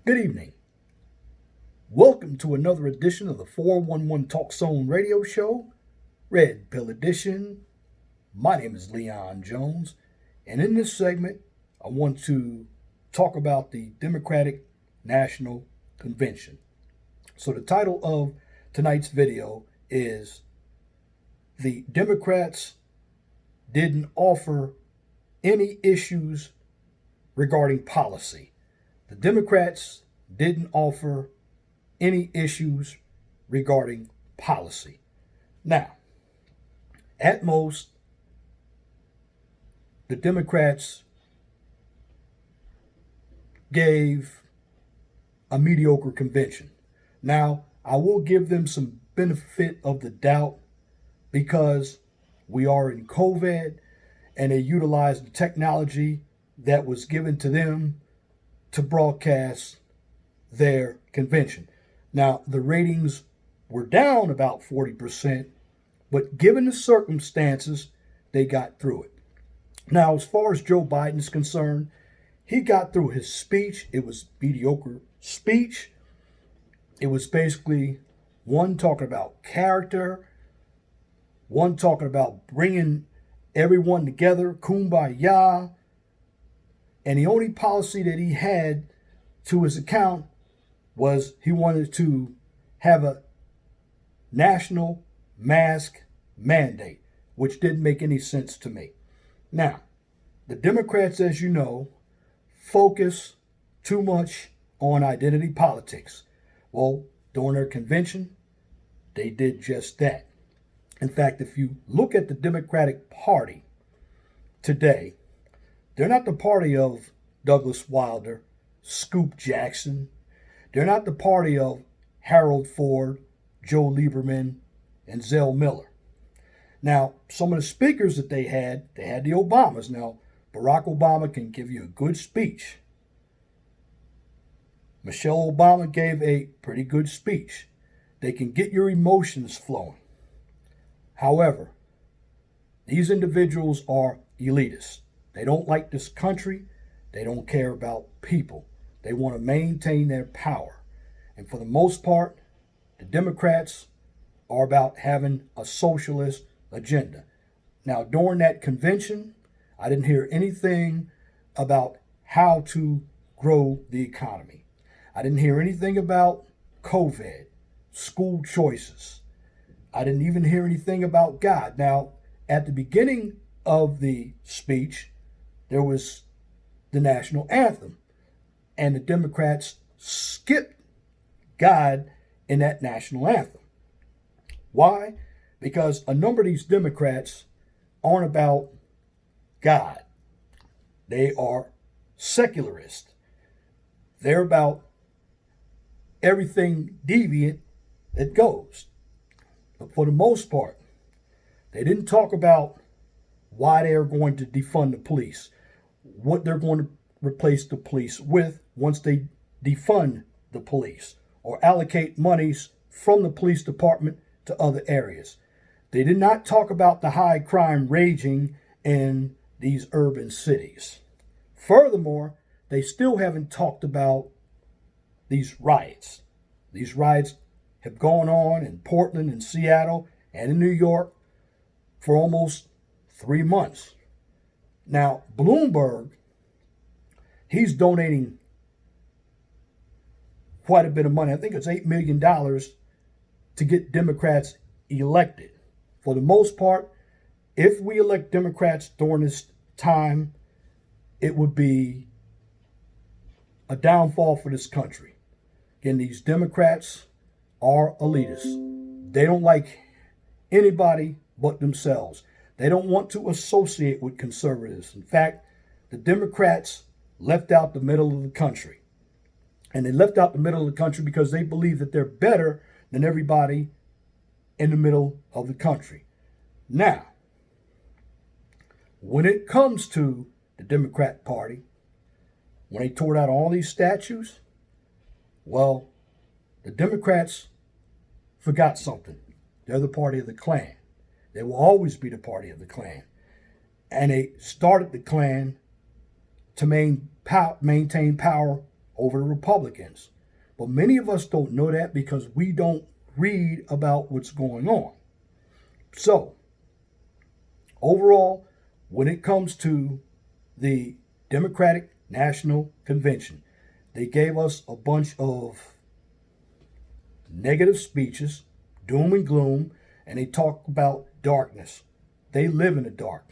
Good evening. Welcome to another edition of the 411 Talk Zone radio show, Red Pill Edition. My name is Leon Jones, and in this segment, I want to talk about the Democratic National Convention. So, the title of tonight's video is The Democrats Didn't Offer Any Issues Regarding Policy. The Democrats didn't offer any issues regarding policy. Now, at most, the Democrats gave a mediocre convention. Now, I will give them some benefit of the doubt because we are in COVID and they utilized the technology that was given to them to broadcast their convention. Now, the ratings were down about 40%, but given the circumstances, they got through it. Now, as far as Joe Biden is concerned, he got through his speech. It was mediocre speech. It was basically one talking about character, one talking about bringing everyone together, kumbaya. And the only policy that he had to his account was he wanted to have a national mask mandate, which didn't make any sense to me. Now, the Democrats, as you know, focus too much on identity politics. Well, during their convention, they did just that. In fact, if you look at the Democratic Party today, they're not the party of Douglas Wilder, Scoop Jackson. They're not the party of Harold Ford, Joe Lieberman, and Zell Miller. Now, some of the speakers that they had the Obamas. Now, Barack Obama can give you a good speech. Michelle Obama gave a pretty good speech. They can get your emotions flowing. However, these individuals are elitists. They don't like this country. They don't care about people. They want to maintain their power. And for the most part, the Democrats are about having a socialist agenda. Now, during that convention, I didn't hear anything about how to grow the economy. I didn't hear anything about COVID, school choices. I didn't even hear anything about God. Now, at the beginning of the speech, there was the national anthem, and the Democrats skipped God in that national anthem. Why? Because a number of these Democrats aren't about God. They are secularists. They're about everything deviant that goes. But for the most part, they didn't talk about why they are going to defund the police, what they're going to replace the police with once they defund the police or allocate monies from the police department to other areas. They did not talk about the high crime raging in these urban cities. Furthermore, they still haven't talked about these riots. These riots have gone on in Portland and Seattle and in New York for almost 3 months. Now, Bloomberg, he's donating quite a bit of money. I think it's $8 million to get Democrats elected. For the most part, if we elect Democrats during this time, it would be a downfall for this country. Again, these Democrats are elitists. They don't like anybody but themselves. They don't want to associate with conservatives. In fact, the Democrats left out the middle of the country. And they left out the middle of the country because they believe that they're better than everybody in the middle of the country. Now, when it comes to the Democrat Party, when they tore out all these statues, well, the Democrats forgot something. They're the party of the Klan. They will always be the party of the Klan. And they started the Klan to maintain power over the Republicans. But many of us don't know that because we don't read about what's going on. So, overall, when it comes to the Democratic National Convention, they gave us a bunch of negative speeches, doom and gloom, and they talk about darkness. They live in the dark.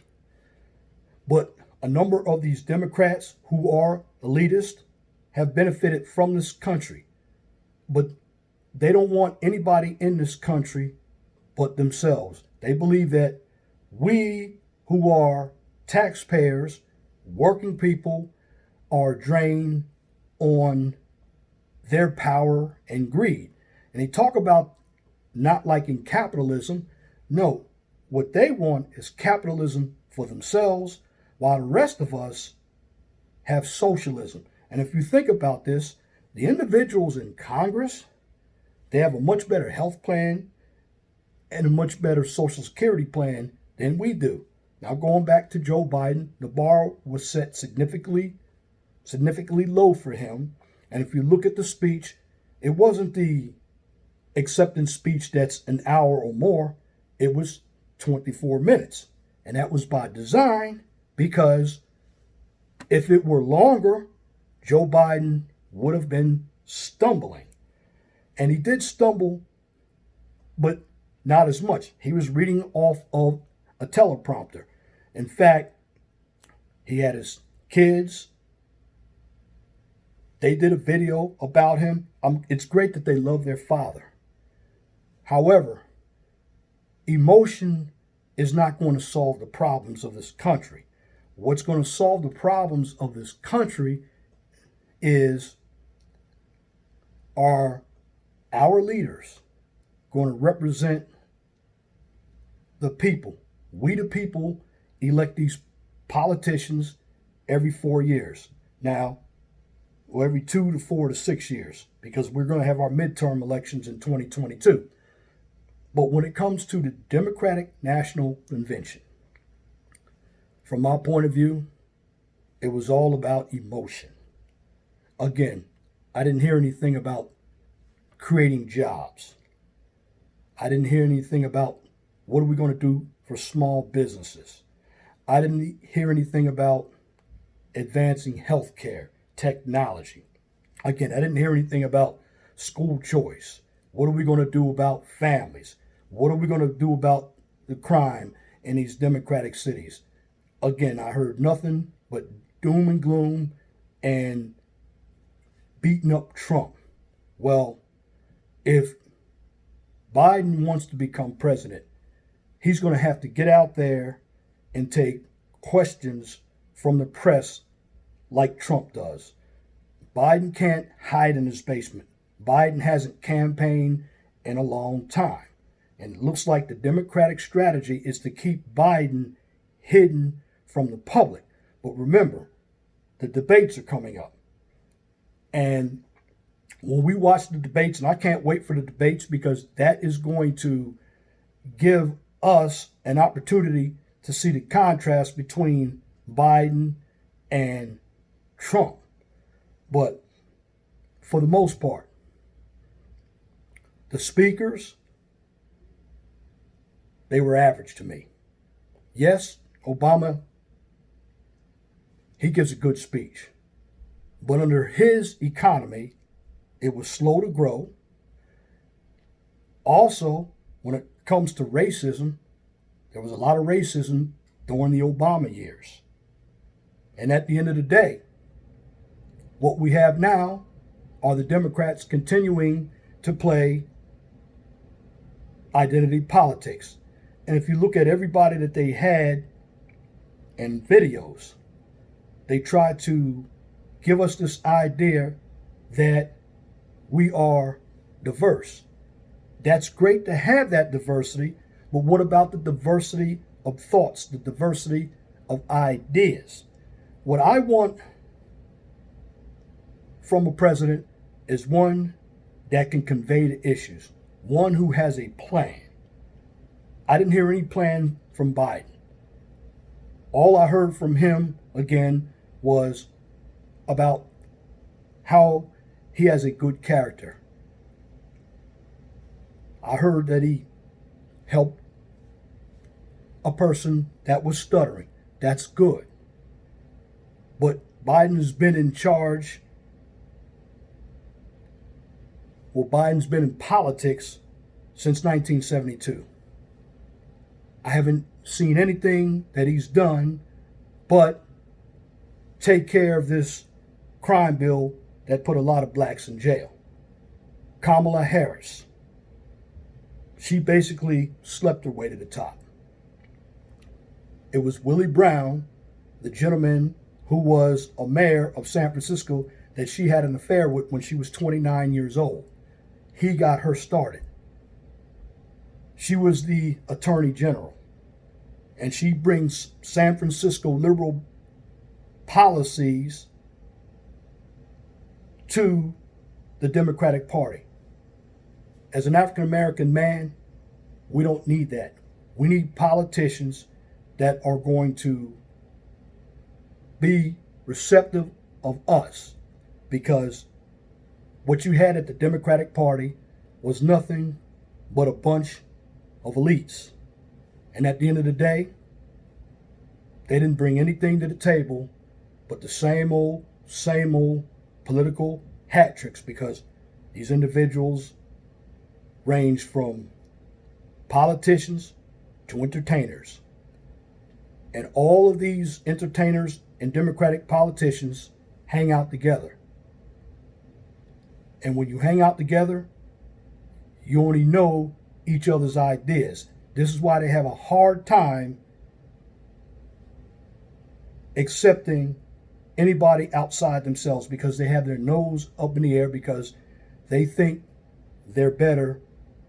But a number of these Democrats who are elitist have benefited from this country. But they don't want anybody in this country but themselves. They believe that we who are taxpayers, working people, are drained on their power and greed. And they talk about not liking capitalism. No, what they want is capitalism for themselves, while the rest of us have socialism. And if you think about this, the individuals in Congress, they have a much better health plan and a much better Social Security plan than we do. Now, going back to Joe Biden, the bar was set significantly low for him. And if you look at the speech, it wasn't the acceptance speech that's an hour or more. It was 24 minutes. And that was by design, because if it were longer, Joe Biden would have been stumbling. And he did stumble, but not as much. He was reading off of a teleprompter. In fact, he had his kids. They did a video about him. It's great that they love their father. However, emotion is not going to solve the problems of this country. What's going to solve the problems of this country is, are our leaders going to represent the people? We the people elect these politicians every 4 years. Now, or every 2 to 4 to 6 years, because we're going to have our midterm elections in 2022. But when it comes to the Democratic National Convention, from my point of view, it was all about emotion. Again, I didn't hear anything about creating jobs. I didn't hear anything about what are we going to do for small businesses. I didn't hear anything about advancing healthcare, technology. Again, I didn't hear anything about school choice. What are we going to do about families? What are we going to do about the crime in these democratic cities? Again, I heard nothing but doom and gloom and beating up Trump. Well, if Biden wants to become president, he's going to have to get out there and take questions from the press like Trump does. Biden can't hide in his basement. Biden hasn't campaigned in a long time. And it looks like the Democratic strategy is to keep Biden hidden from the public. But remember, the debates are coming up. And when we watch the debates, and I can't wait for the debates, because that is going to give us an opportunity to see the contrast between Biden and Trump. But for the most part, the speakers, they were average to me. Yes, Obama, he gives a good speech. But under his economy, it was slow to grow. Also, when it comes to racism, there was a lot of racism during the Obama years. And at the end of the day, what we have now are the Democrats continuing to play identity politics. And if you look at everybody that they had in videos, they tried to give us this idea that we are diverse. That's great to have that diversity, but what about the diversity of thoughts, the diversity of ideas? What I want from a president is one that can convey the issues, one who has a plan. I didn't hear any plan from Biden. All I heard from him, again, was about how he has a good character. I heard that he helped a person that was stuttering. That's good. But Biden's been in charge. Well, Biden's been in politics since 1972. I haven't seen anything that he's done but take care of this crime bill that put a lot of blacks in jail. Kamala Harris, she basically slept her way to the top. It was Willie Brown, the gentleman who was a mayor of San Francisco that she had an affair with when she was 29 years old. He got her started. She was the attorney general, and she brings San Francisco liberal policies to the Democratic Party. As an African American man, we don't need that. We need politicians that are going to be receptive of us, because what you had at the Democratic Party was nothing but a bunch of elites. And at the end of the day, they didn't bring anything to the table but the same old political hat tricks, because these individuals range from politicians to entertainers. And all of these entertainers and Democratic politicians hang out together. And when you hang out together, you only know each other's ideas. This is why they have a hard time accepting anybody outside themselves, because they have their nose up in the air, because they think they're better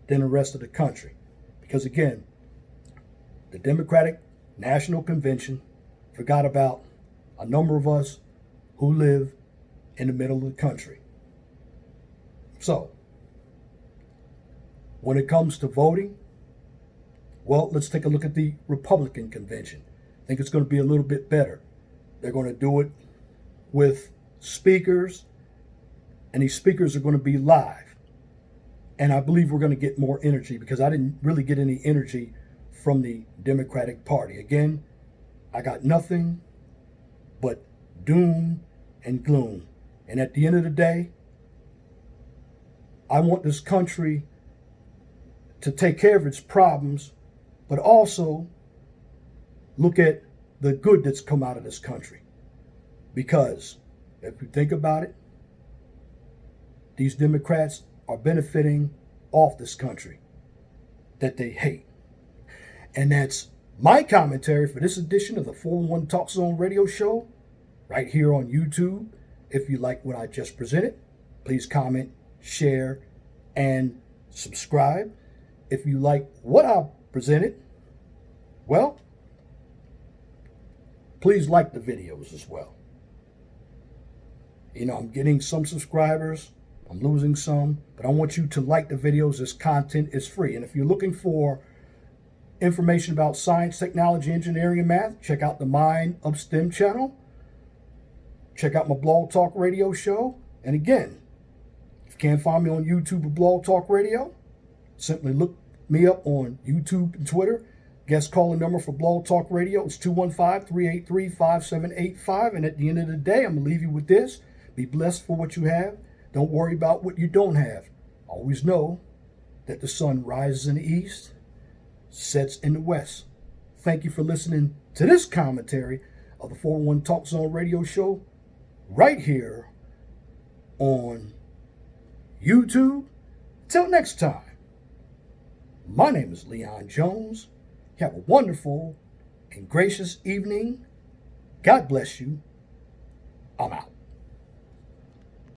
than the rest of the country. Because again, the Democratic National Convention forgot about a number of us who live in the middle of the country. So, when it comes to voting, well, let's take a look at the Republican convention. I think it's going to be a little bit better. They're going to do it with speakers, and these speakers are going to be live. And I believe we're going to get more energy, because I didn't really get any energy from the Democratic Party. Again, I got nothing but doom and gloom. And at the end of the day, I want this country to take care of its problems, but also look at the good that's come out of this country. Because if you think about it, these Democrats are benefiting off this country that they hate. And that's my commentary for this edition of the 411 Talk Zone radio show, right here on YouTube. If you like what I just presented, please comment, share, and subscribe. If you like what I presented, well, please like the videos as well. You know, I'm getting some subscribers, I'm losing some, but I want you to like the videos. This content is free. And if you're looking for information about science, technology, engineering, and math, check out the Mind of STEM channel. Check out my Blog Talk Radio show. And again, if you can't find me on YouTube or Blog Talk Radio, simply look me up on YouTube and Twitter. Guest calling number for Blog Talk Radio is 215-383-5785. And at the end of the day, I'm going to leave you with this. Be blessed for what you have. Don't worry about what you don't have. Always know that the sun rises in the east, sets in the west. Thank you for listening to this commentary of the 411 Talk Zone radio show right here on YouTube. Till next time, my name is Leon Jones. Have a wonderful and gracious evening. God bless you. I'm out.